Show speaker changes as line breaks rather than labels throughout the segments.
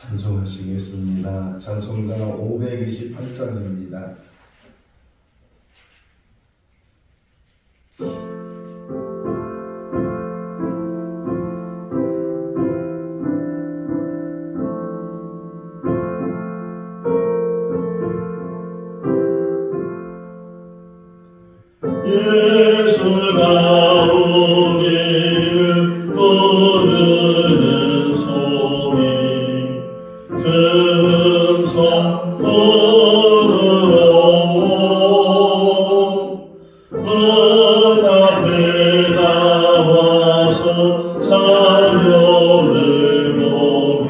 찬송하시겠습니다. 찬송가 528장입니다.
예수가 우리를 부르는 소리 그 음성 들어 앞에 나와서 자녀를 보며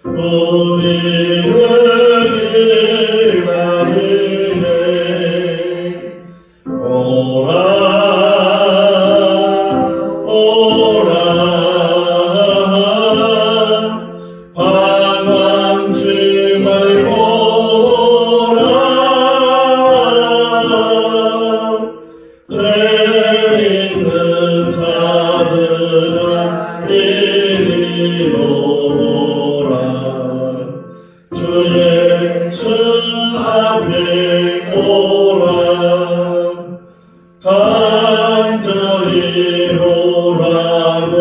우리를 기다리네. 오라 오라 방황치 말고 오라 죄 있는 자들아 이리로 오라 주 예수 앞에 오라 간절히 오라고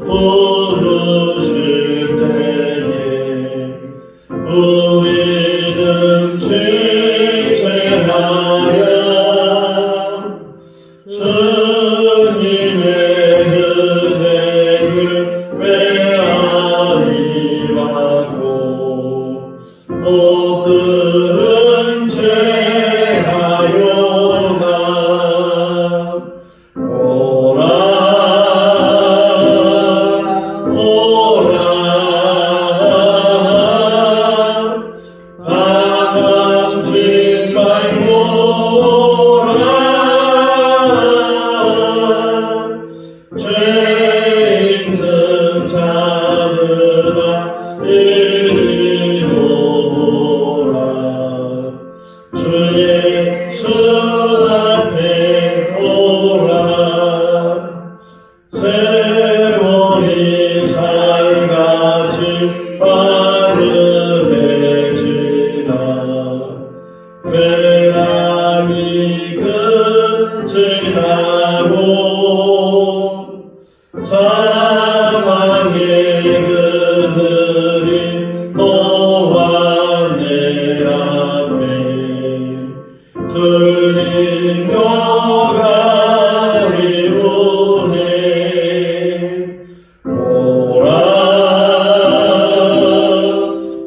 부르실 때에 우리는 지체하여 주님의 은혜를 메아리 받고 옷들은 제하여나. 오라 오라 방황치 말고 오라 죄 있는 자들아 이리로 오라 주 예수 앞에 오라 세월이 살같이 빠르게 지나 쾌락이 끝이 나고 사망의 그늘이 너와 내 앞에 들리며 가리우네. 오라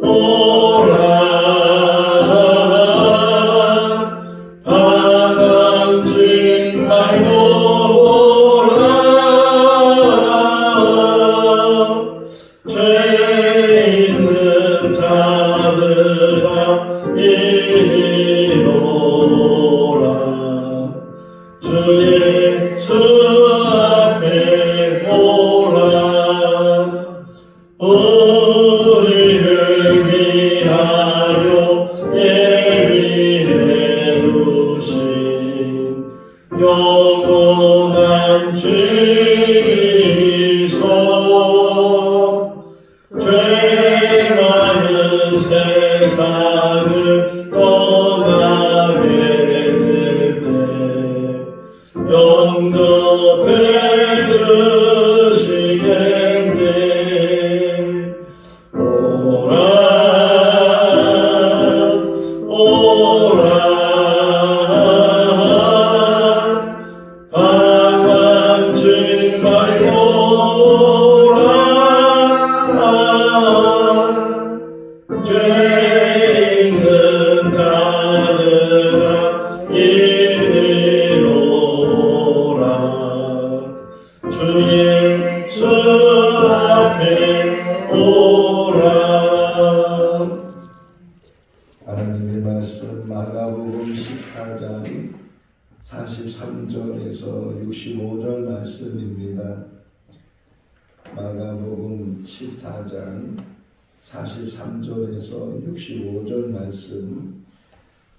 오라 방황치 말고 오라 죄 있는 자들아 이리로 오라 주 예수 앞에 오라 우리를 위하여 예비해 두신 영원한 지소 죄 많은 세상을 떠나게 될 때 영접해 주시겠네. 오라 오라 방황치 말고 오라 죄 있는 자들아 이리로 오라 주 예수 앞에 오라.
하나님의 말씀 마가복음 14장 43절에서 65절 말씀입니다. 마가복음 14장 43절에서 65절 말씀.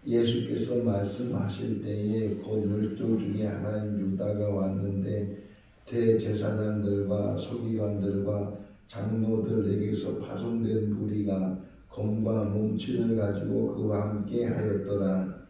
예수께서 말씀하실 때에 곧 12 중에 하나인 유다가 왔는데 대제사장들과 서기관들과 장로들에게서 파송된 무리가 검과 몽치를 가지고 그와 함께 하였더라.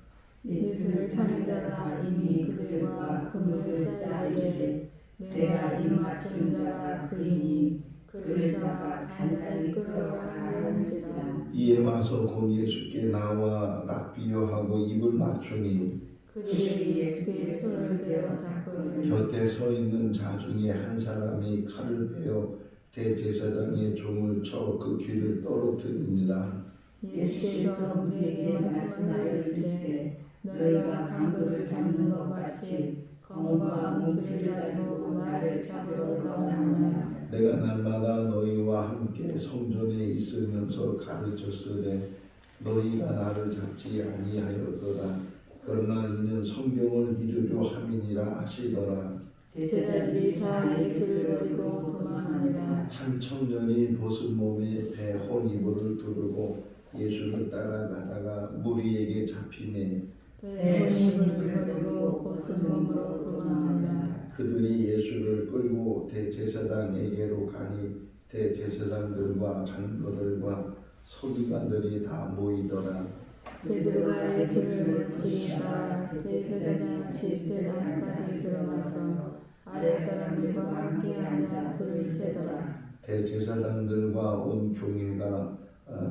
예수를 파는 자가 이미 그들과 그물을 짜이르되 내가 입맞추는 자가 그이니 그를 잡아 단단히 끌어라 하였는지라.
이에 와서 곧 예수께 나와 랍비요하고 입을 맞추니
그들이 예수의 손을 대어 잡거늘
곁에 서 있는 자 중에 한 사람이 칼을 베어 대제사장의 종을 쳐 그 귀를 떨어뜨리니라.
예수께서 우리에게 말씀하여 이르시되 너희가 강도를 잡는 것 같이 검과 몽치를 가지고 나를 잡으러 나왔느냐.
내가 날마다 너희와 함께 성전에 있으면서 가르쳤으되 너희가 나를 잡지 아니하였도다. 그러나 이는 성경을 이루려 함이니라 하시더라.
제자들이 다 예수를 버리고 도망하니라.
한 청년이 벗은 몸에 배혼 이불을 두르고 예수를 따라가다가 무리에게 잡히매
배운 이분을 버리고 벗은 몸으로 도망하니라.
그들이 예수를 끌고 대제사장에게로 가니 대제사장들과 장로들과 서기관들이 다 모이더라.
베드로가 예수를 물질이 따라 대제사장 집들 안까지 들어가서 아랫사람들과 함께 앉아 불을 쬐더라.
대제사장들과 온 교회가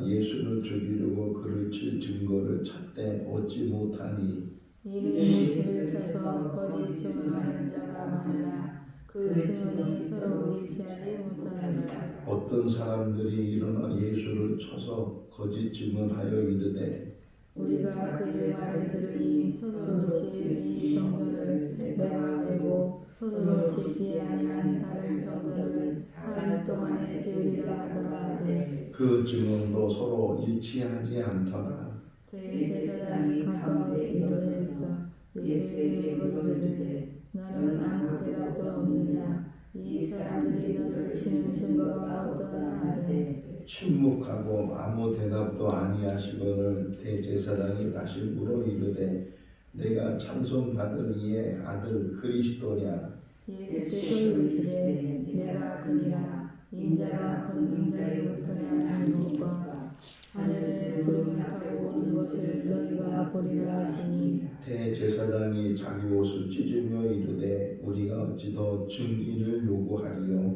예수를 죽이려고 그를 칠 증거를 찾되 얻지 못하니
이는 예수를 쳐서 거짓 증언하는 자가 많으나 그 증언이 서로 일치하지 못하니라.
어떤 사람들이 일어나 예수를 쳐서 거짓 증언하여 이르되
우리가 그의 말을 들으니 손으로 지은 이 성전을 내가 알고 손으로 짓지 아니한 다른 성전을 4일 동안에 지으리라 하더라 하되
그 증언도 서로 일치하지 않더라.
대제사장이 가까이 이르렀어 예수에게 물으되 너는 아무 대답도 없느냐. 이 사람들이 너를 치는 증거가 어떠하나 하되
침묵하고 아무 대답도 아니하시거늘 대제사장이 다시 물어 이르되 내가 찬송 받을 이의 아들 그리스도냐.
예수께서 이르시되 내가 그니라. 인자가 걷는 자의 우편에 앉은 것과 하늘에 구름을 타고 오는 것을 너희가 보리라 하시니
대제사장이 자기 옷을 찢으며 이르되 우리가 어찌 더 증인을 요구하리요.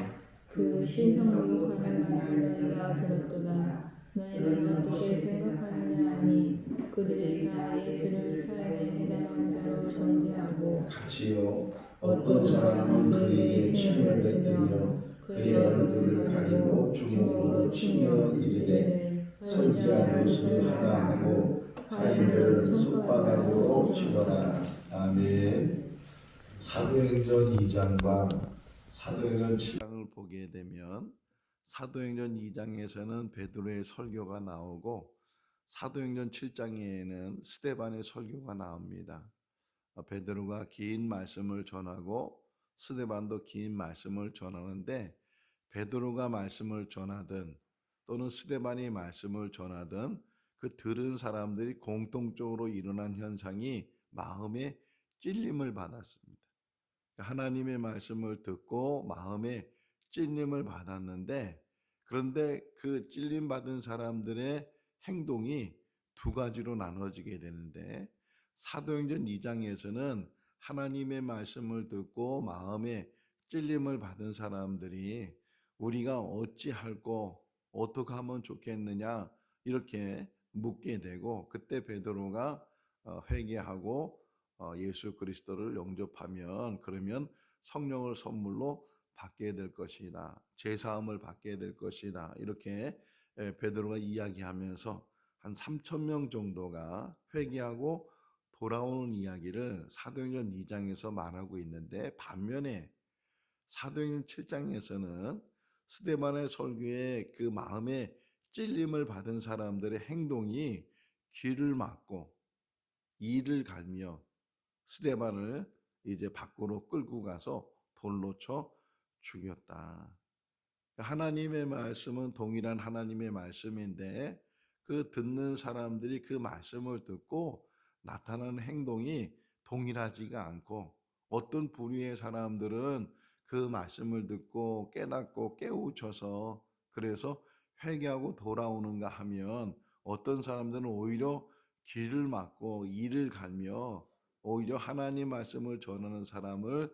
그 신성모욕하는 말을 너희가 들었도다. 너희는 어떻게 생각하느냐 하니 그들이 다 예수를 사형에 해당한 자로 정죄하고
같이요 어떤 사람은 그에게 침을 뱉으며 그의 얼굴을 가리고 주먹으로 치며 이르되 선지자 노릇을 하라 하고 하인들은 손바닥으로 치더라. 아멘. 사도행전 2장과 사도행전 7장을 보게 되면 사도행전 2장에서는 베드로의 설교가 나오고 사도행전 7장에는 스데반의 설교가 나옵니다. 베드로가 긴 말씀을 전하고 스데반도 긴 말씀을 전하는데 베드로가 말씀을 전하든 또는 스데반이 말씀을 전하든 그 들은 사람들이 공통적으로 일어난 현상이 마음에 찔림을 받았습니다. 하나님의 말씀을 듣고 마음에 찔림을 받았는데 그런데 그 찔림 받은 사람들의 행동이 두 가지로 나눠지게 되는데 사도행전 2장에서는 하나님의 말씀을 듣고 마음에 찔림을 받은 사람들이 우리가 어찌할꼬 어떻게 하면 좋겠느냐 이렇게 묻게 되고 그때 베드로가 회개하고 예수 그리스도를 영접하면 그러면 성령을 선물로 받게 될 것이다. 제사함을 받게 될 것이다. 이렇게 베드로가 이야기하면서 한 3천 명 정도가 회개하고 돌아오는 이야기를 사도행전 2장에서 말하고 있는데 반면에 사도행전 7장에서는 스데반의 설교에 그 마음에 찔림을 받은 사람들의 행동이 귀를 막고 이를 갈며 스데반을 이제 밖으로 끌고 가서 돌로 쳐 죽였다. 하나님의 말씀은 동일한 하나님의 말씀인데 그 듣는 사람들이 그 말씀을 듣고 나타나는 행동이 동일하지가 않고 어떤 부류의 사람들은 그 말씀을 듣고 깨닫고 깨우쳐서 그래서 회개하고 돌아오는가 하면 어떤 사람들은 오히려 길을 막고 이를 갈며 오히려 하나님 말씀을 전하는 사람을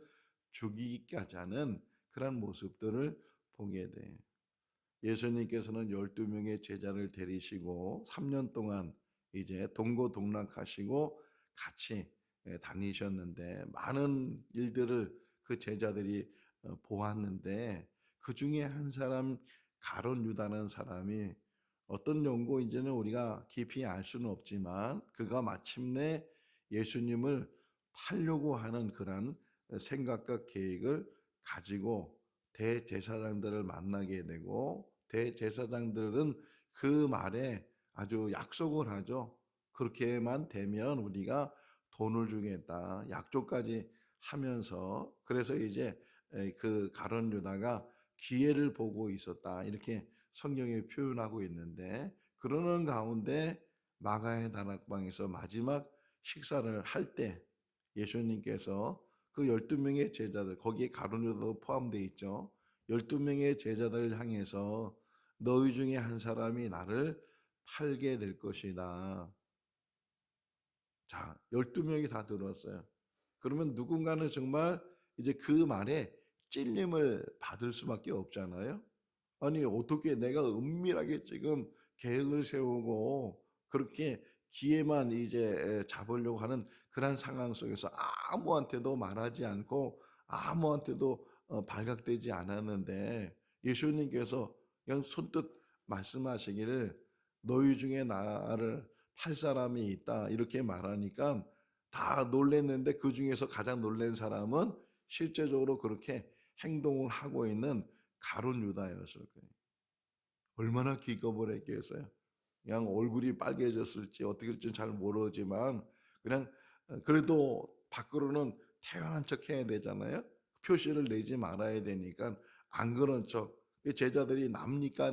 죽이기까지 하는 그런 모습들을 보게 돼요. 예수님께서는 12명의 제자를 데리시고 3년 동안 이제 동고동락하시고 같이 다니셨는데 많은 일들을 그 제자들이 보았는데 그 중에 한 사람 가룟 유다라는 사람이 어떤 연고인지는 우리가 깊이 알 수는 없지만 그가 마침내 예수님을 팔려고 하는 그런 생각과 계획을 가지고 대제사장들을 만나게 되고 대제사장들은 그 말에 아주 약속을 하죠. 그렇게만 되면 우리가 돈을 주겠다. 약속까지 하면서 그래서 이제 그 가룟 유다가 기회를 보고 있었다. 이렇게 성경에 표현하고 있는데 그러는 가운데 마가의 다락방에서 마지막 식사를 할 때 예수님께서 그 12명의 제자들 거기에 가룟 유다도 포함되어 있죠. 12명의 제자들을 향해서 너희 중에 한 사람이 나를 팔게 될 것이다. 자, 12명이 다 들었어요. 그러면 누군가는 정말 이제 그 말에 찔림을 받을 수밖에 없잖아요. 아니, 어떻게 내가 은밀하게 지금 계획을 세우고 그렇게 기회만 이제 잡으려고 하는 그런 상황 속에서 아무한테도 말하지 않고 아무한테도 발각되지 않았는데 예수님께서 그냥 손뜻 말씀하시기를 너희 중에 나를 팔 사람이 있다 이렇게 말하니까 다 놀랬는데 그 중에서 가장 놀란 사람은 실제적으로 그렇게 행동을 하고 있는 가룟 유다였을 거예요. 얼마나 기겁을 했겠어요. 그냥 얼굴이 빨개졌을지 어떻게 될지 잘 모르지만 그냥 그래도 밖으로는 태연한 척 해야 되잖아요. 표시를 내지 말아야 되니까 안 그런 척. 제자들이 납니까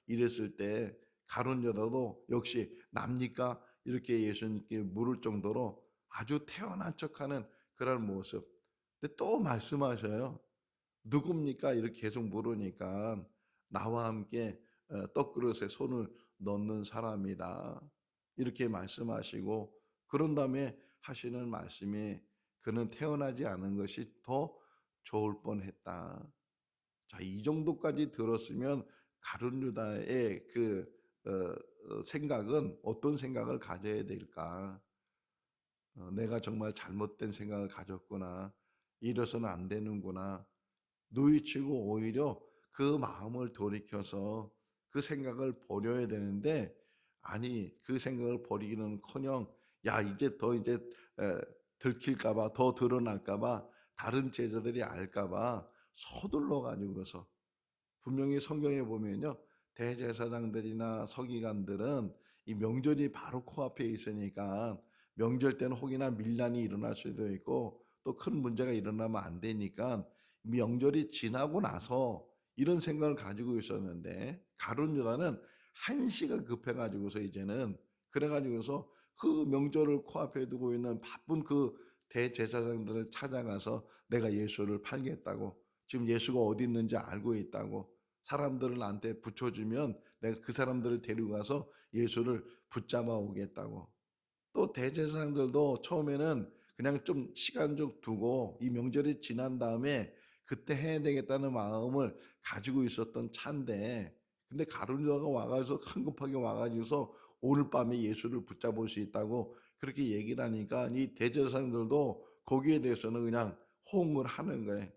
이랬을 때 가룟 유다도 역시 납니까 이렇게 예수님께 물을 정도로 아주 태연한 척하는 그런 모습. 근데 또 말씀하셔요. 누굽니까? 이렇게 계속 물으니까 나와 함께 떡그릇에 손을 넣는 사람이다. 이렇게 말씀하시고 그런 다음에 하시는 말씀이 그는 태어나지 않은 것이 더 좋을 뻔했다. 자, 이 정도까지 들었으면 가룟 유다의 그 생각은 어떤 생각을 가져야 될까? 내가 정말 잘못된 생각을 가졌구나. 이래서는 안 되는구나. 누이치고 오히려 그 마음을 돌이켜서 그 생각을 버려야 되는데 아니 그 생각을 버리기는커녕 야 이제 더 이제 들킬까봐 더 드러날까봐 다른 제자들이 알까봐 서둘러 가지고서 분명히 성경에 보면요 대제사장들이나 서기관들은 이 명절이 바로 코앞에 있으니까 명절 때는 혹이나 밀란이 일어날 수도 있고 또 큰 문제가 일어나면 안 되니까 명절이 지나고 나서 이런 생각을 가지고 있었는데 가룟 유다는 한시가 급해 가지고서 이제는 그래 가지고서 그 명절을 코앞에 두고 있는 바쁜 그 대제사장들을 찾아가서 내가 예수를 팔겠다고 지금 예수가 어디 있는지 알고 있다고 사람들을 나한테 붙여주면 내가 그 사람들을 데리고 가서 예수를 붙잡아 오겠다고 또 대제사장들도 처음에는 그냥 좀 시간 좀 두고 이 명절이 지난 다음에 그때 해야 되겠다는 마음을 가지고 있었던 차인데 근데 가룟 유다가 와가지고 황급하게 와가지고서 오늘 밤에 예수를 붙잡을 수 있다고 그렇게 얘기를 하니까 이 대제사장들도 거기에 대해서는 그냥 호응을 하는 거예요.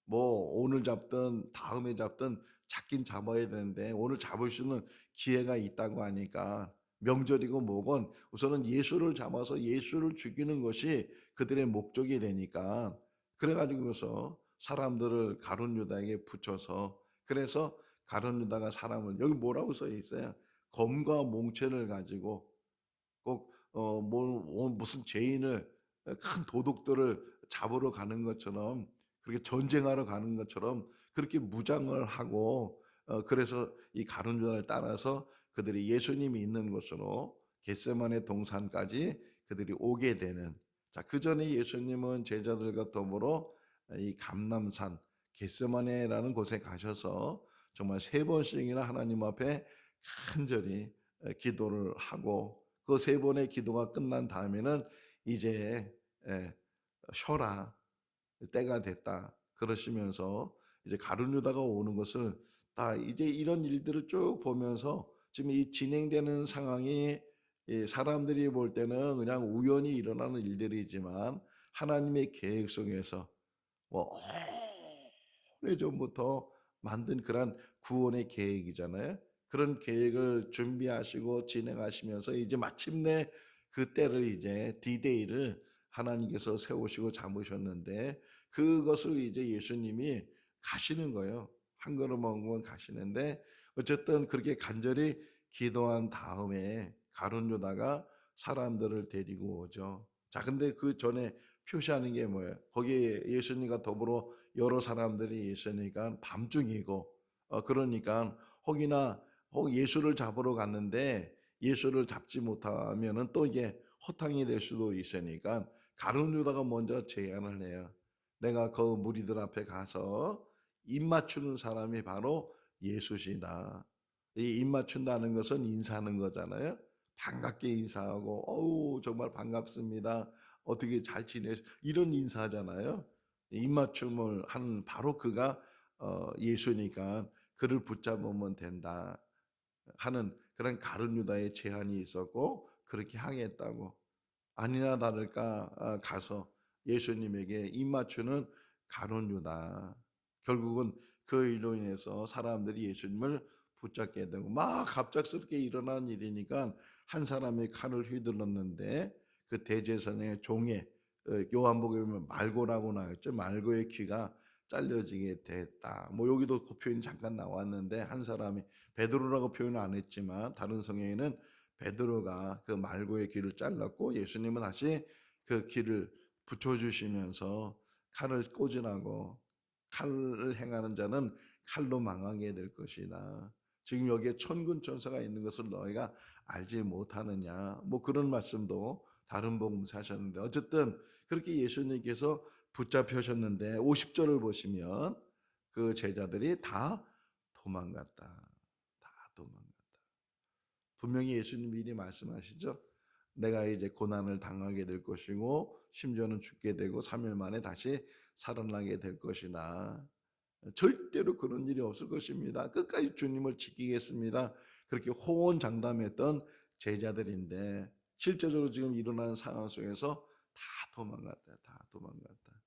뭐 오늘 잡든 다음에 잡든 잡긴 잡아야 되는데 오늘 잡을 수 있는 기회가 있다고 하니까 명절이고 뭐건 우선은 예수를 잡아서 예수를 죽이는 것이 그들의 목적이 되니까 그래가지고서 사람들을 가룟 유다에게 붙여서 그래서 가룟 유다가 사람을 여기 뭐라고 써 있어요? 검과 몽채를 가지고 꼭 무슨 죄인을 큰 도둑들을 잡으러 가는 것처럼 그렇게 전쟁하러 가는 것처럼 그렇게 무장을 하고 그래서 이 가룟 유다를 따라서 그들이 예수님이 있는 곳으로 겟세마네 동산까지 그들이 오게 되는 자, 그 전에 예수님은 제자들과 더불어 이 감람산 겟세마네라는 곳에 가셔서 정말 3번씩이나 하나님 앞에 간절히 기도를 하고 그 3번의 기도가 끝난 다음에는 이제 쉬어라. 때가 됐다. 그러시면서 이제 가룟 유다가 오는 것을 다 이제 이런 일들을 쭉 보면서 지금 이 진행되는 상황이 이 사람들이 볼 때는 그냥 우연히 일어나는 일들이지만 하나님의 계획 속에서 뭐 오래전부터 만든 그런 구원의 계획이잖아요. 그런 계획을 준비하시고 진행하시면서 이제 마침내 그 때를 이제 디데이를 하나님께서 세우시고 잡으셨는데 그것을 이제 예수님이 가시는 거예요. 한 걸음 한 걸음 가시는데 어쨌든 그렇게 간절히 기도한 다음에 가룟 유다가 사람들을 데리고 오죠. 자, 근데 그 전에 표시하는 게 뭐예요? 거기에 예수님과 더불어 여러 사람들이 있으니까 밤중이고 그러니까 혹이나 예수를 잡으러 갔는데 예수를 잡지 못하면은 또 이게 허탕이 될 수도 있으니까 가룟 유다가 먼저 제안을 해요. 내가 그 무리들 앞에 가서 입 맞추는 사람이 바로 예수시다. 이 입 맞춘다는 것은 인사하는 거잖아요. 반갑게 인사하고 어우 정말 반갑습니다. 어떻게 잘 지내시 이런 인사하잖아요. 입맞춤을 한 바로 그가 예수니까 그를 붙잡으면 된다 하는 그런 가룟 유다의 제안이 있었고 그렇게 하겠다고 아니나 다를까 가서 예수님에게 입맞추는 가룟 유다 결국은 그 일로 인해서 사람들이 예수님을 붙잡게 되고 막 갑작스럽게 일어난 일이니까 한 사람이 칼을 휘둘렀는데 그 대제사장의 종에 요한복음에 보면 말고라고 나왔죠. 말고의 귀가 잘려지게 됐다. 뭐 여기도 그 표현이 잠깐 나왔는데 한 사람이 베드로라고 표현을 안 했지만 다른 성경에는 베드로가 그 말고의 귀를 잘랐고 예수님은 다시 그 귀를 붙여주시면서 칼을 꽂으라고 칼을 행하는 자는 칼로 망하게 될 것이다. 지금 여기에 천군 천사가 있는 것을 너희가 알지 못하느냐. 뭐 그런 말씀도 다른 복음서 하셨는데 어쨌든 그렇게 예수님께서 붙잡혀셨는데 50절을 보시면 그 제자들이 다 도망갔다. 다 도망갔다. 분명히 예수님 미리 말씀하시죠. 내가 이제 고난을 당하게 될 것이고 심지어는 죽게 되고 3일 만에 다시 살아나게 될 것이다. 절대로 그런 일이 없을 것입니다. 끝까지 주님을 지키겠습니다. 그렇게 호언장담했던 제자들인데 실제적으로 지금 일어나는 상황 속에서 다 도망갔다. 다 도망갔다.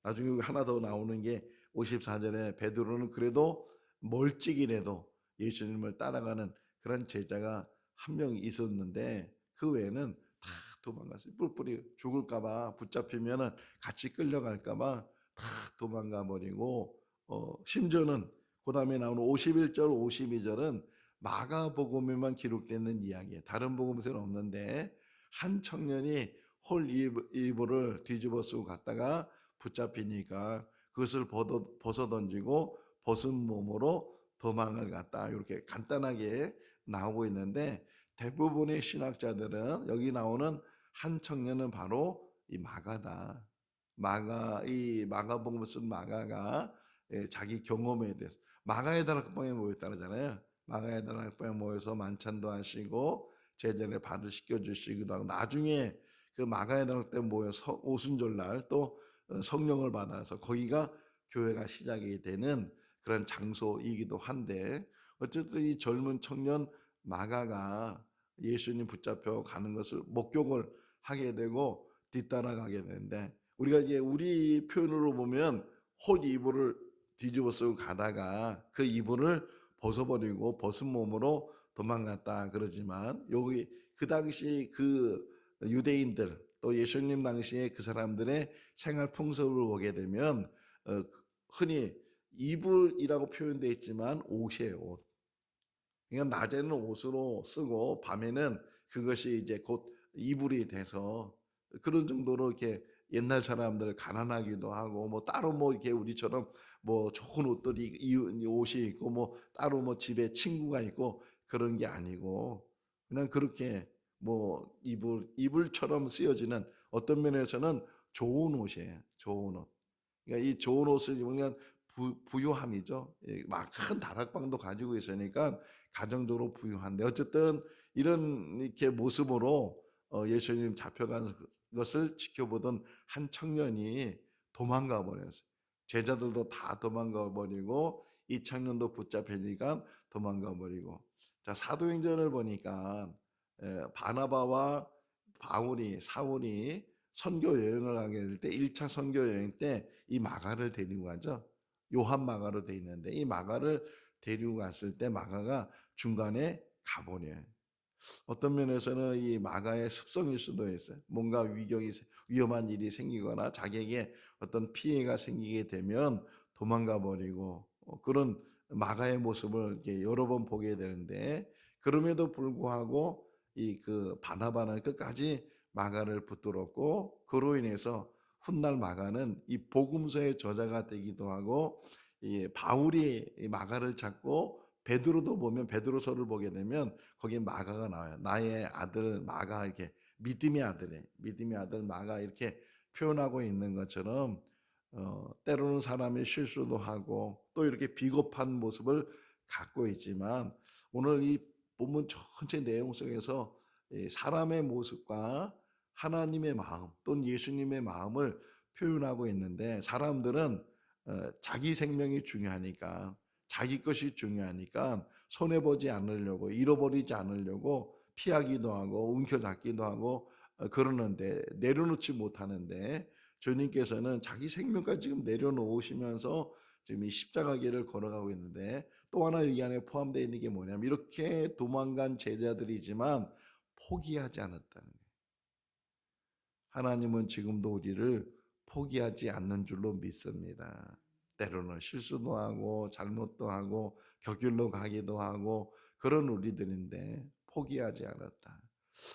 나중에 하나 더 나오는 게 54절에 베드로는 그래도 멀찍이라도 예수님을 따라가는 그런 제자가 한 명 있었는데 그 외에는 다 도망갔어요. 뿔뿔이 죽을까봐 붙잡히면은 같이 끌려갈까봐 다 도망가 버리고 심지어는 그 다음에 나오는 51절, 52절은 마가복음에만 기록되는 이야기예요. 다른 복음서는 없는데 한 청년이 홀 이불을 뒤집어 쓰고 갔다가 붙잡히니까 그것을 벗어 던지고 벗은 몸으로 도망을 갔다. 이렇게 간단하게 나오고 있는데 대부분의 신학자들은 여기 나오는 한 청년은 바로 이 마가다. 이 마가복음을 쓴 마가가 자기 경험에 대해서 마가의 다락방에 모였다 그러잖아요. 마가의 다락방에 모여서 만찬도 하시고 제자를 발을 씻겨주시기도 하고 나중에 그 마가의 다락방에 모여서 오순절날 또 성령을 받아서 거기가 교회가 시작이 되는 그런 장소이기도 한데 어쨌든 이 젊은 청년 마가가 예수님 붙잡혀 가는 것을 목격을 하게 되고 뒤따라가게 되는데 우리가 이제 우리 표현으로 보면 홀 이불을 뒤집어 쓰고 가다가 그 이불을 벗어버리고 벗은 몸으로 도망갔다 그러지만 여기 그 당시 그 유대인들 또 예수님 당시에 그 사람들의 생활 풍습을 보게 되면 흔히 이불이라고 표현되어 있지만 옷이에요. 옷. 그러니까 낮에는 옷으로 쓰고 밤에는 그것이 이제 곧 이불이 돼서 그런 정도로 이렇게 옛날 사람들 가난하기도 하고 뭐 따로 뭐 이렇게 우리처럼 뭐 좋은 옷들이 옷이 있고 뭐 따로 뭐 집에 친구가 있고 그런 게 아니고 그냥 그렇게 뭐 이불처럼 쓰여지는 어떤 면에서는 좋은 옷이에요. 좋은 옷. 그러니까 이 좋은 옷을 입으면 부유함이죠. 막 큰 다락방도 가지고 있으니까 가정적으로 부유한데 어쨌든 이런 이렇게 모습으로 예수님 잡혀간 것을 지켜보던 한 청년이 도망가 버렸어요. 제자들도 다 도망가 버리고 이 청년도 붙잡히니까 도망가 버리고. 자, 사도행전을 보니까 바나바와 바울이 사울이 선교 여행을 가게 될 때 1차 선교 여행 때 이 마가를 데리고 가죠. 요한 마가로 돼 있는데 이 마가를 데리고 갔을 때 마가가 중간에 가버려요. 어떤 면에서는 이 마가의 습성일 수도 있어요. 뭔가 위험한 일이 생기거나 자기에게 어떤 피해가 생기게 되면 도망가 버리고 그런 마가의 모습을 이렇게 여러 번 보게 되는데 그럼에도 불구하고 이 그 바나바는 끝까지 마가를 붙들었고 그로 인해서 훗날 마가는 이 복음서의 저자가 되기도 하고 이 바울이 이 마가를 찾고 베드로도 보면 베드로서를 보게 되면 거기에 마가가 나와요. 나의 아들 마가 이렇게 믿음의 아들이 믿음의 아들 마가 이렇게 표현하고 있는 것처럼 때로는 사람이 실수도 하고 또 이렇게 비겁한 모습을 갖고 있지만 오늘 이 본문 전체 내용 속에서 이 사람의 모습과 하나님의 마음 또는 예수님의 마음을 표현하고 있는데 사람들은 자기 생명이 중요하니까 자기 것이 중요하니까 손해보지 않으려고 잃어버리지 않으려고 피하기도 하고 움켜잡기도 하고 그러는데 내려놓지 못하는데 주님께서는 자기 생명까지 지금 내려놓으시면서 지금 이 십자가 길을 걸어가고 있는데 또 하나 이 안에 포함되어 있는 게 뭐냐면 이렇게 도망간 제자들이지만 포기하지 않았다는 거예요. 하나님은 지금도 우리를 포기하지 않는 줄로 믿습니다. 때로는 실수도 하고 잘못도 하고 격일로 가기도 하고 그런 우리들인데 포기하지 않았다.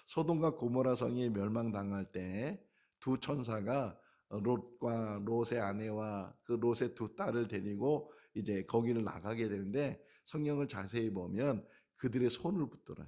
소돔과 고모라 성이 멸망당할 때 두 천사가 롯과 롯의 아내와 그 롯의 두 딸을 데리고 이제 거기를 나가게 되는데 성경을 자세히 보면 그들의 손을 붙들어요.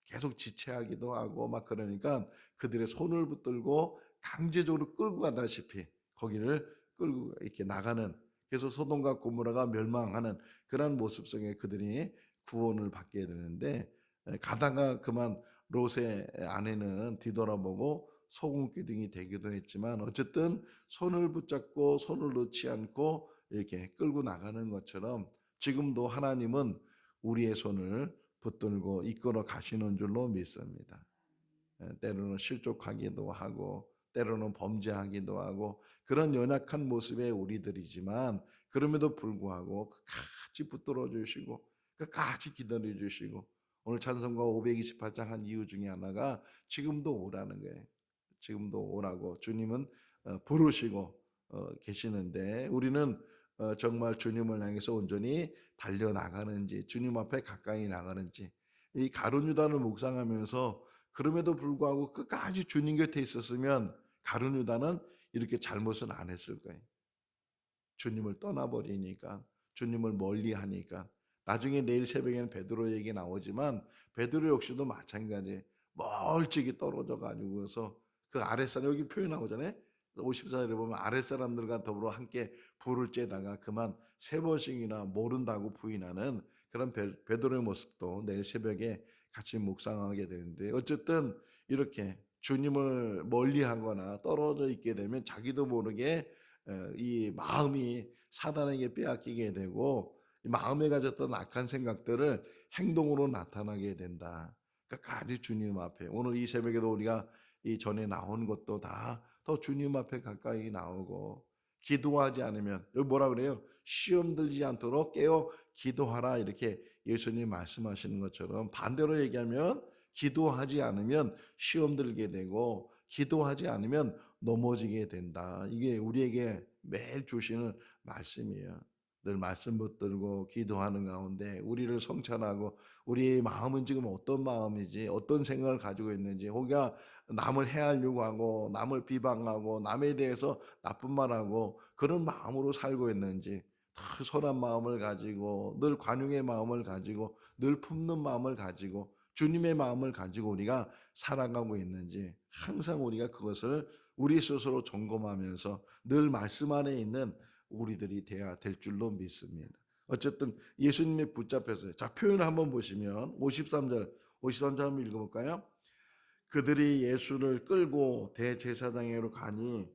계속 지체하기도 하고 막 그러니까 그들의 손을 붙들고 강제적으로 끌고 가다시피 거기를 끌고 이렇게 나가는 그래서 소돔과 고모라가 멸망하는 그런 모습 속에 그들이 구원을 받게 되는데 가다가 그만 롯의 아내는 뒤돌아보고 소금기둥이 되기도 했지만 어쨌든 손을 붙잡고 손을 놓지 않고 이렇게 끌고 나가는 것처럼 지금도 하나님은 우리의 손을 붙들고 이끌어 가시는 줄로 믿습니다. 때로는 실족하기도 하고 때로는 범죄하기도 하고 그런 연약한 모습의 우리들이지만 그럼에도 불구하고 끝까지 붙들어 주시고 끝까지 기다려 주시고 오늘 찬송가 528장 한 이유 중에 하나가 지금도 오라는 거예요. 지금도 오라고 주님은 부르시고 계시는데 우리는 정말 주님을 향해서 온전히 달려나가는지 주님 앞에 가까이 나가는지 이 가룟 유다를 묵상하면서 그럼에도 불구하고 끝까지 주님 곁에 있었으면 가룟 유다는 이렇게 잘못은 안 했을 거예요. 주님을 떠나버리니까 주님을 멀리하니까 나중에 내일 새벽에는 베드로 얘기 나오지만 베드로 역시도 마찬가지 멀찍이 떨어져 가지고서 그 아랫사람 여기 표현 나오잖아요. 54절에 보면 아랫사람들과 더불어 함께 불을 쬐다가 그만 3번씩이나 모른다고 부인하는 그런 베드로의 모습도 내일 새벽에 같이 묵상하게 되는데 어쨌든 이렇게 주님을 멀리하거나 떨어져 있게 되면 자기도 모르게 이 마음이 사단에게 빼앗기게 되고 마음에 가졌던 악한 생각들을 행동으로 나타나게 된다. 끝까지 주님 앞에 오늘 이 새벽에도 우리가 이 전에 나온 것도 다 더 주님 앞에 가까이 나오고 기도하지 않으면 여기 뭐라 그래요? 시험 들지 않도록 깨어 기도하라 이렇게 예수님 말씀하시는 것처럼 반대로 얘기하면 기도하지 않으면 시험 들게 되고 기도하지 않으면 넘어지게 된다. 이게 우리에게 매일 주시는 말씀이에요. 늘 말씀 붙들고 기도하는 가운데 우리를 성찰하고 우리의 마음은 지금 어떤 마음이지 어떤 생각을 가지고 있는지 혹여 남을 해하려고 하고 남을 비방하고 남에 대해서 나쁜 말하고 그런 마음으로 살고 있는지 늘 선한 마음을 가지고 늘 관용의 마음을 가지고 늘 품는 마음을 가지고 주님의 마음을 가지고 우리가 살아가고 있는지 항상 우리가 그것을 우리 스스로 점검하면서 늘 말씀 안에 있는 우리들이 돼야 될 줄로 믿습니다. 어쨌든 예수님의 붙잡혔어요. 자, 표현을 한번 보시면 53절 한번 읽어볼까요? 그들이 예수를 끌고 대제사장에로 가니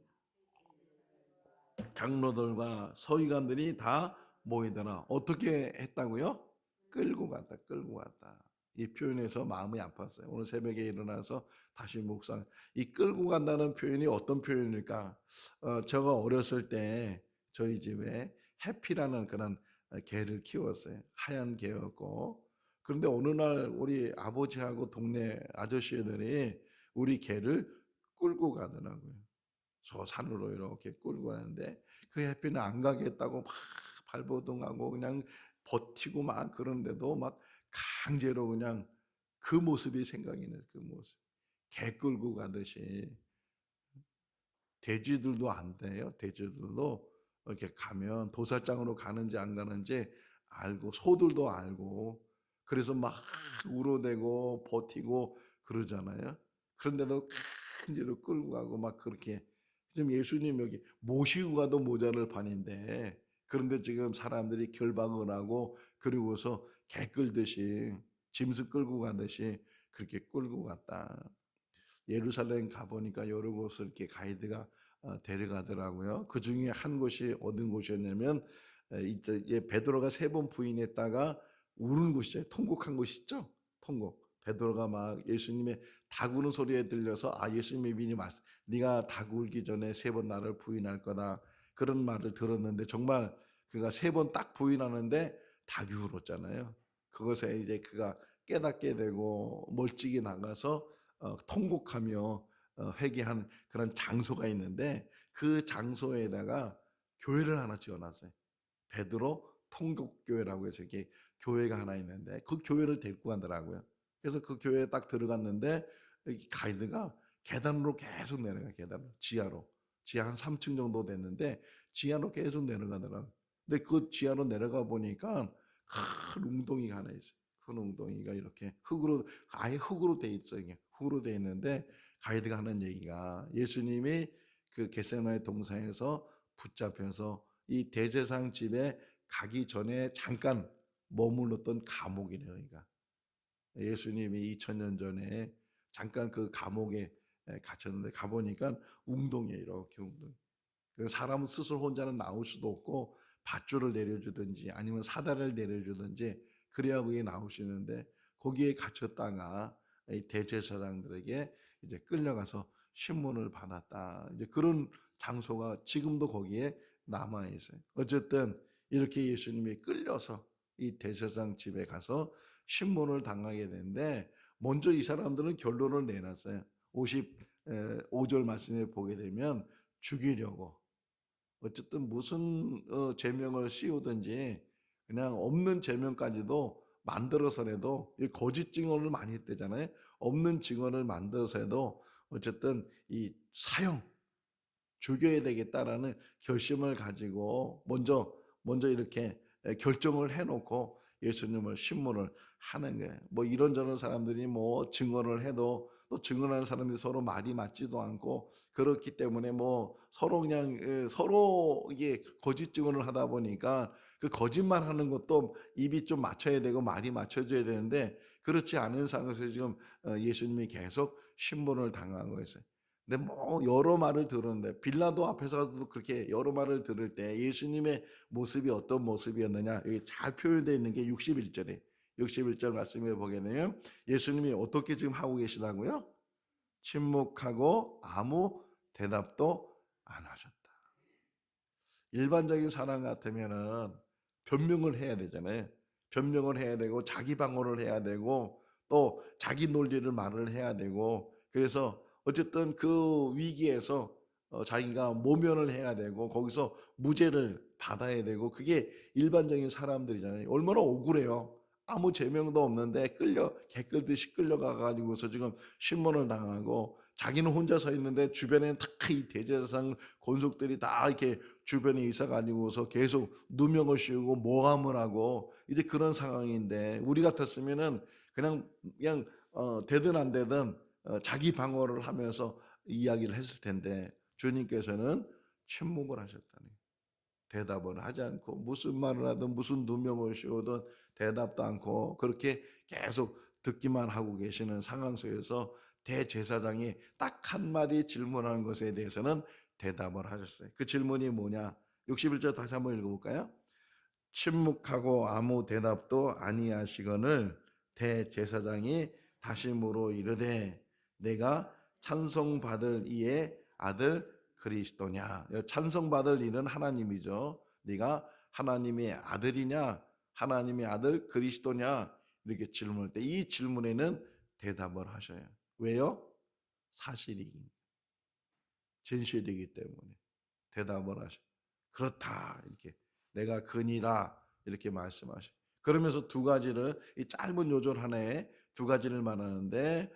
장로들과 서기관들이 다 모이더라. 어떻게 했다고요? 끌고 갔다, 끌고 갔다. 이 표현에서 마음이 아팠어요. 오늘 새벽에 일어나서 다시 묵상. 이 끌고 간다는 표현이 어떤 표현일까? 제가 어렸을 때 저희 집에 해피라는 그런 개를 키웠어요. 하얀 개였고. 그런데 어느 날 우리 아버지하고 동네 아저씨들이 우리 개를 끌고 가더라고요. 저 산으로 이렇게 끌고 가는데 그 해피는 안 가겠다고 막 발버둥하고 그냥 버티고 막 그런데도 막 강제로 그냥 그 모습이 생각이 나요. 그 모습. 개 끌고 가듯이 돼지들도 안 돼요. 돼지들도 이렇게 가면 도살장으로 가는지 안 가는지 알고 소들도 알고 그래서 막 울어대고 버티고 그러잖아요. 그런데도 강제로 끌고 가고 막 그렇게 지금 예수님 여기 모시고 가도 모자랄 판인데 그런데 지금 사람들이 결박을 하고 그리고서 개 끌듯이 짐승 끌고 가듯이 그렇게 끌고 갔다. 예루살렘 가보니까 여러 곳을 이렇게 가이드가 데려가더라고요. 그 중에 한 곳이 어떤 곳이었냐면 이제 베드로가 3번 부인했다가 우는 곳이죠. 통곡한 곳 있죠. 통곡. 베드로가 막 예수님의 다구는 소리에 들려서 예수님의 믿음이 맞. 네가 다구기 전에 3번 나를 부인할 거다. 그런 말을 들었는데 정말 그가 3번 딱 부인하는데 닭이 울었잖아요. 그것에 이제 그가 깨닫게 되고 멀찍이 나가서 통곡하며 회개하는 그런 장소가 있는데 그 장소에다가 교회를 하나 지어놨어요. 베드로 통곡교회라고 해서 이렇게 교회가 하나 있는데 그 교회를 데리고 가더라고요. 그래서 그 교회에 딱 들어갔는데 가이드가 계단으로 계속 내려가 계단으로 지하 한 3층 정도 됐는데 지하로 계속 내려가더라고요. 근데 그 지하로 내려가 보니까 큰 웅덩이가 하나 있어요. 큰 웅덩이가 이렇게 아예 흙으로 돼 있어요. 이게 흙으로 돼 있는데 가이드가 하는 얘기가 예수님이 그 겟세마네 동산에서 붙잡혀서 이 대제사장 집에 가기 전에 잠깐 머물렀던 감옥이래요. 그러니까 예수님이 2000년 전에 잠깐 그 감옥에 갇혔는데 가보니까 웅덩이에요. 이렇게 웅덩이. 그 사람은 스스로 혼자는 나올 수도 없고 밧줄을 내려주든지 아니면 사다리를 내려주든지 그래야 그게 나올 수 있는데 거기에 갇혔다가 이 대제사장들에게 이제 끌려가서 신문을 받았다. 이제 그런 장소가 지금도 거기에 남아 있어요. 어쨌든 이렇게 예수님이 끌려서 이 대제사장 집에 가서 신문을 당하게 되는데 먼저 이 사람들은 결론을 내놨어요. 55절 말씀에 보게 되면 죽이려고 어쨌든 무슨 죄명을 씌우든지 그냥 없는 죄명까지도 만들어서라도 거짓 증언을 많이 했대잖아요. 없는 증언을 만들어서라도 어쨌든 이 사형 죽여야 되겠다라는 결심을 가지고 먼저 이렇게 결정을 해놓고 예수님을 신문을 하는 거예요. 뭐 이런저런 사람들이 뭐 증언을 해도 또 증언하는 사람들이 서로 말이 맞지도 않고 그렇기 때문에 뭐 서로 그냥 서로 이게 거짓 증언을 하다 보니까 그 거짓말하는 것도 입이 좀 맞춰야 되고 말이 맞춰져야 되는데 그렇지 않은 상황에서 지금 예수님이 계속 신문을 당한 거였어요. 근데 뭐 여러 말을 들었는데 빌라도 앞에서도 그렇게 여러 말을 들을 때 예수님의 모습이 어떤 모습이었느냐 여기 잘 표현되어 있는 게 61절에 61절 말씀에 보게 되면 예수님이 어떻게 지금 하고 계시다고요? 침묵하고 아무 대답도 안 하셨다. 일반적인 사람 같으면은 변명을 해야 되잖아요. 변명을 해야 되고 자기 방어를 해야 되고 또 자기 논리를 말을 해야 되고 그래서 어쨌든 그 위기에서 자기가 모면을 해야 되고 거기서 무죄를 받아야 되고 그게 일반적인 사람들이잖아요. 얼마나 억울해요. 아무 죄명도 없는데 개끌듯이 끌려가 가지고서 지금 신문을 당하고 자기는 혼자 서 있는데 주변에 다 이 대제사장 권속들이 다 이렇게 주변에 있어 가지고서 계속 누명을 씌우고 모함을 하고 이제 그런 상황인데 우리 같았으면은 그냥 되든 안 되든 자기 방어를 하면서 이야기를 했을 텐데 주님께서는 침묵을 하셨다니. 대답을 하지 않고 무슨 말을 하든 무슨 누명을 씌우든 대답도 않고 그렇게 계속 듣기만 하고 계시는 상황 속에서 대제사장이 딱 한마디 질문하는 것에 대해서는 대답을 하셨어요. 그 질문이 뭐냐? 61절 다시 한번 읽어볼까요? 침묵하고 아무 대답도 아니하시거늘 대제사장이 다시 물어 이르되 내가 찬송받을 이의 아들 그리스도냐. 찬송받을 이는 하나님이죠. 네가 하나님의 아들이냐 하나님의 아들 그리스도냐 이렇게 질문할 때 이 질문에는 대답을 하셔요. 왜요? 사실이기 진실이기 때문에 대답을 하셔. 그렇다 이렇게 내가 그니라 이렇게 말씀하셔. 그러면서 두 가지를 이 짧은 요절 하나에 두 가지를 말하는데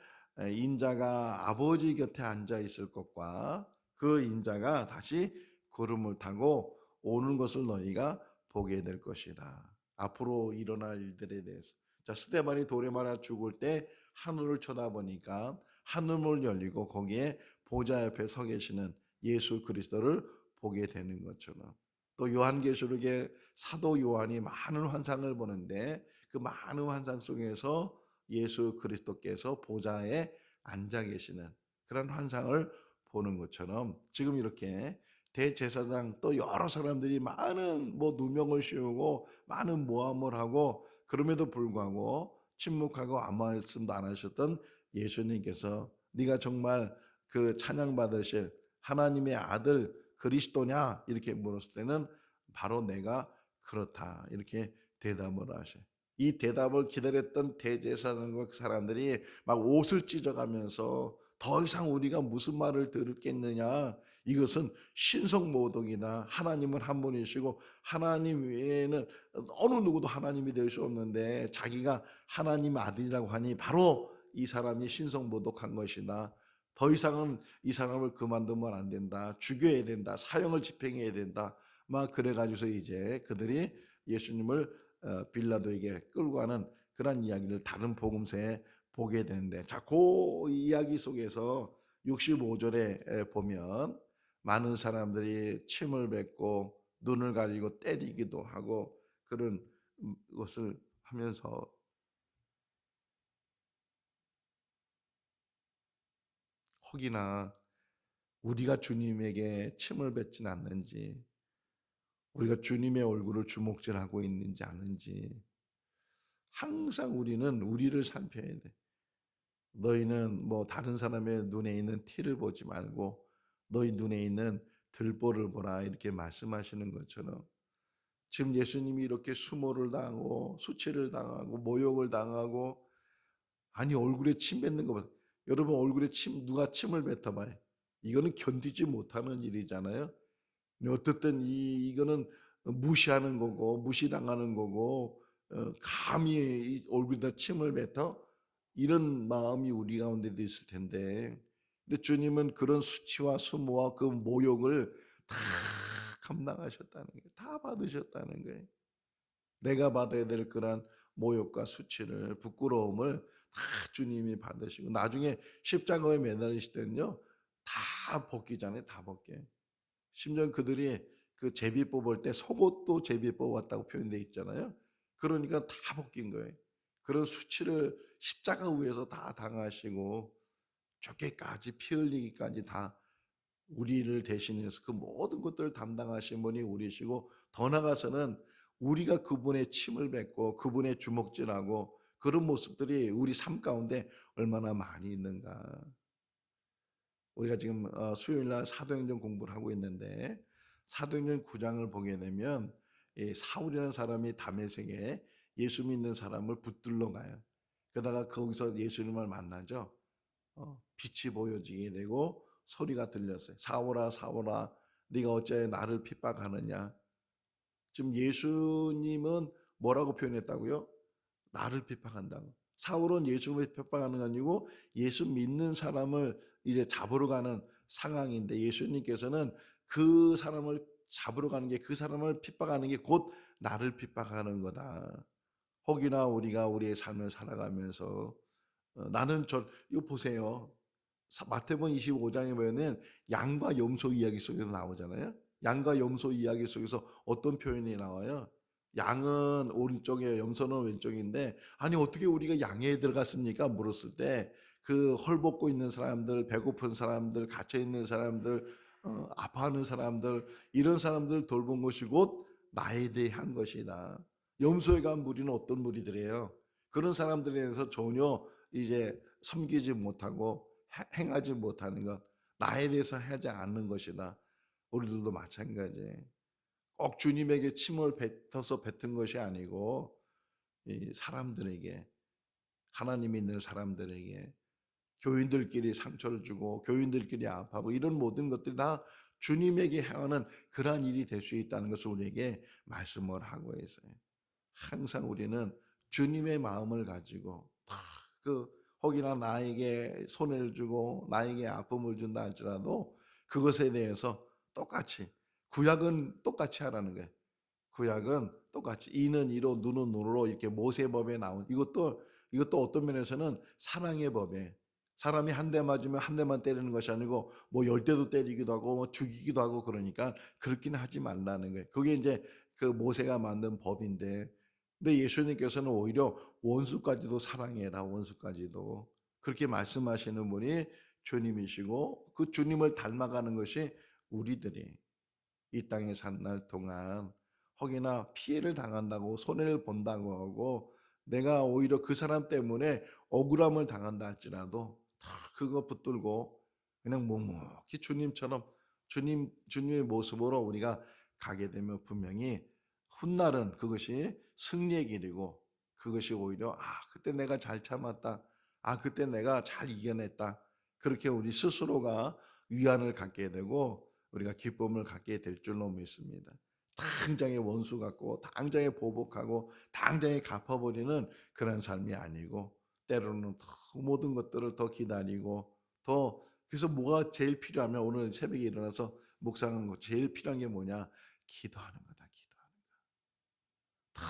인자가 아버지 곁에 앉아 있을 것과 그 인자가 다시 구름을 타고 오는 것을 너희가 보게 될 것이다. 앞으로 일어날 일들에 대해서. 자, 스데반이 돌에 말아 죽을 때 하늘을 쳐다보니까 하늘문 열리고 거기에 보좌 옆에 서 계시는 예수 그리스도를 보게 되는 것처럼 또 요한계시록에 사도 요한이 많은 환상을 보는데 그 많은 환상 속에서 예수 그리스도께서 보좌에 앉아 계시는 그런 환상을 보는 것처럼 지금 이렇게 대제사장 또 여러 사람들이 많은 뭐 누명을 씌우고 많은 모함을 하고 그럼에도 불구하고 침묵하고 아무 말씀도 안 하셨던 예수님께서 네가 정말 그 찬양 받으실 하나님의 아들 그리스도냐 이렇게 물었을 때는 바로 내가 그렇다 이렇게 대답을 하셔요. 이 대답을 기다렸던 대제사장과 그 사람들이 막 옷을 찢어가면서 더 이상 우리가 무슨 말을 들을겠느냐 이것은 신성모독이다. 하나님은 한 분이시고 하나님 외에는 어느 누구도 하나님이 될 수 없는데 자기가 하나님 아들이라고 하니 바로 이 사람이 신성모독한 것이다. 더 이상은 이 사람을 그만두면 안 된다. 죽여야 된다. 사형을 집행해야 된다. 막 그래가지고서 이제 그들이 예수님을 빌라도에게 끌고 가는 그런 이야기를 다른 복음서에 보게 되는데 자, 그 이야기 속에서 65절에 보면 많은 사람들이 침을 뱉고 눈을 가리고 때리기도 하고 그런 것을 하면서 혹이나 우리가 주님에게 침을 뱉진 않는지 우리가 주님의 얼굴을 주목질하고 있는지 아는지 항상 우리는 우리를 살펴야 돼. 너희는 뭐 다른 사람의 눈에 있는 티를 보지 말고 너희 눈에 있는 들보를 보라 이렇게 말씀하시는 것처럼 지금 예수님이 이렇게 수모를 당하고 수치를 당하고 모욕을 당하고 아니 얼굴에 침 뱉는 거 봐. 여러분 얼굴에 침 누가 침을 뱉어봐요. 이거는 견디지 못하는 일이잖아요. 어떻든 이거는 무시하는 거고 무시당하는 거고 감히 이 얼굴에다 침을 뱉어 이런 마음이 우리 가운데도 있을 텐데 근데 주님은 그런 수치와 수모와 그 모욕을 다 감당하셨다는 거예요. 다 받으셨다는 거예요. 내가 받아야 될 그런 모욕과 수치를 부끄러움을 다 주님이 받으시고 나중에 십자가에 매달리실 때는요 다 벗기잖아요. 다 벗겨. 심지어 그들이 그 제비 뽑을 때 속옷도 제비 뽑았다고 표현되어 있잖아요. 그러니까 다 벗긴 거예요. 그런 수치를 십자가 위에서 다 당하시고 죽기까지 피 흘리기까지 다 우리를 대신해서 그 모든 것들을 담당하신 분이 우리시고 더 나아가서는 우리가 그분의 침을 뱉고 그분의 주먹질하고 그런 모습들이 우리 삶 가운데 얼마나 많이 있는가. 우리가 지금 수요일 날 사도행전 공부를 하고 있는데 사도행전 9장을 보게 되면 이 사울이라는 사람이 다메섹에 예수 믿는 사람을 붙들러 가요. 그러다가 거기서 예수님을 만나죠. 빛이 보여지게 되고 소리가 들렸어요. 사울아 사울아 네가 어찌하여 나를 핍박하느냐. 지금 예수님은 뭐라고 표현했다고요? 나를 핍박한다고. 사울은 예수님을 핍박하는 게 아니고 예수 믿는 사람을 이제 잡으러 가는 상황인데 예수님께서는 그 사람을 잡으러 가는 게 그 사람을 핍박하는 게 곧 나를 핍박하는 거다. 혹이나 우리가 우리의 삶을 살아가면서 나는 이거 보세요. 마태복음 25장에 보면은 양과 염소 이야기 속에서 나오잖아요. 양과 염소 이야기 속에서 어떤 표현이 나와요? 양은 오른쪽에 염소는 왼쪽인데 아니 어떻게 우리가 양에 들어갔습니까? 물었을 때 그 헐벗고 있는 사람들, 배고픈 사람들, 갇혀 있는 사람들, 아파하는 사람들 이런 사람들 돌본 것이 곧 나에 대한 것이다. 염소에 간 무리는 어떤 무리들이에요? 그런 사람들에 대해서 전혀 이제 섬기지 못하고 행하지 못하는 것, 나에 대해서 하지 않는 것이다. 우리들도 마찬가지예요. 꼭 주님에게 침을 뱉어서 뱉은 것이 아니고 이 사람들에게 하나님 있는 사람들에게 교인들끼리 상처를 주고 교인들끼리 아파하고 이런 모든 것들이 다 주님에게 행하는 그러한 일이 될 수 있다는 것을 우리에게 말씀을 하고 있어요. 항상 우리는 주님의 마음을 가지고 그 혹이나 나에게 손해를 주고 나에게 아픔을 준다 할지라도 그것에 대해서 똑같이 구약은 똑같이 하라는 거예요. 구약은 똑같이 이는 이로 누는 누로 이렇게 모세법에 나온 이것도 어떤 면에서는 사랑의 법에 사람이 한 대 맞으면 한 대만 때리는 것이 아니고 뭐 열 대도 때리기도 하고 뭐 죽이기도 하고 그러니까 그렇게는 하지 말라는 거예요. 그게 이제 그 모세가 만든 법인데 근데 예수님께서는 오히려 원수까지도 사랑해라 원수까지도 그렇게 말씀하시는 분이 주님이시고 그 주님을 닮아가는 것이 우리들이 이 땅에 산 날 동안 혹여나 피해를 당한다고 손해를 본다고 하고 내가 오히려 그 사람 때문에 억울함을 당한다 할지라도 다 그거 붙들고 그냥 묵묵히 주님처럼 주님의 모습으로 우리가 가게 되면 분명히 훗날은 그것이 승리의 길이고 그것이 오히려 그때 내가 잘 참았다. 그때 내가 잘 이겨냈다. 그렇게 우리 스스로가 위안을 갖게 되고 우리가 기쁨을 갖게 될 줄로 믿습니다. 당장에 원수 같고 당장에 보복하고 당장에 갚아버리는 그런 삶이 아니고 때로는 더 모든 것들을 더 기다리고 더 그래서 뭐가 제일 필요하면 오늘 새벽에 일어나서 묵상한 거 제일 필요한 게 뭐냐? 기도하는 거다. 기도하는 거. 다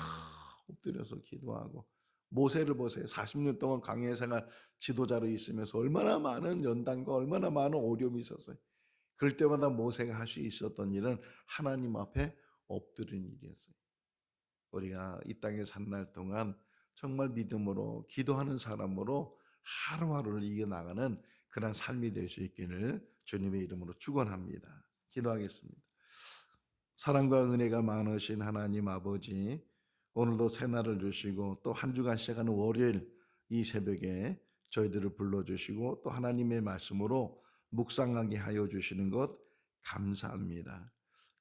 엎드려서 기도하고 모세를 보세요. 40년 동안 광야 생활 지도자로 있으면서 얼마나 많은 연단과 얼마나 많은 어려움이 있었어요. 그럴 때마다 모세가 할 수 있었던 일은 하나님 앞에 엎드리는 일이었어요. 우리가 이 땅에 산 날 동안 정말 믿음으로 기도하는 사람으로 하루하루를 이겨나가는 그런 삶이 될 수 있기를 주님의 이름으로 축원합니다. 기도하겠습니다. 사랑과 은혜가 많으신 하나님 아버지, 오늘도 새날을 주시고 또 한 주간 시작하는 월요일 이 새벽에 저희들을 불러주시고 또 하나님의 말씀으로 묵상하게 하여 주시는 것 감사합니다.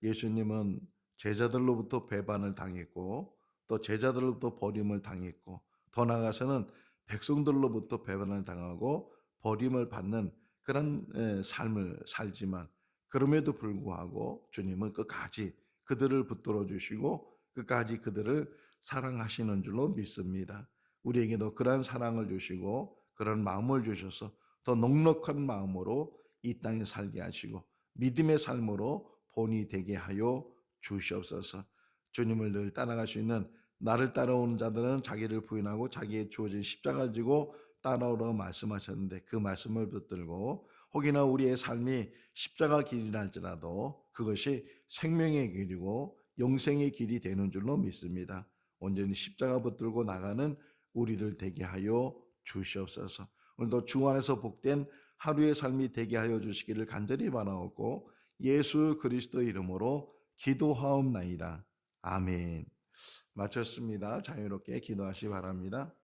예수님은 제자들로부터 배반을 당했고 또 제자들로부터 버림을 당했고 더 나아가서는 백성들로부터 배반을 당하고 버림을 받는 그런 삶을 살지만 그럼에도 불구하고 주님은 끝까지 그들을 붙들어 주시고 끝까지 그들을 사랑하시는 줄로 믿습니다. 우리에게도 그러한 사랑을 주시고 그런 마음을 주셔서 더 넉넉한 마음으로 이 땅에 살게 하시고 믿음의 삶으로 본이 되게 하여 주시옵소서. 주님을 늘 따라갈 수 있는 나를 따라오는 자들은 자기를 부인하고 자기의 주어진 십자가를 지고 따라오라고 말씀하셨는데 그 말씀을 붙들고 혹이나 우리의 삶이 십자가 길이랄지라도 그것이 생명의 길이고 영생의 길이 되는 줄로 믿습니다. 온전히 십자가 붙들고 나가는 우리들 되게 하여 주시옵소서. 오늘도 주 안에서 복된 하루의 삶이 되게 하여 주시기를 간절히 바라옵고 예수 그리스도 이름으로 기도하옵나이다. 아멘. 마쳤습니다. 자유롭게 기도하시 바랍니다.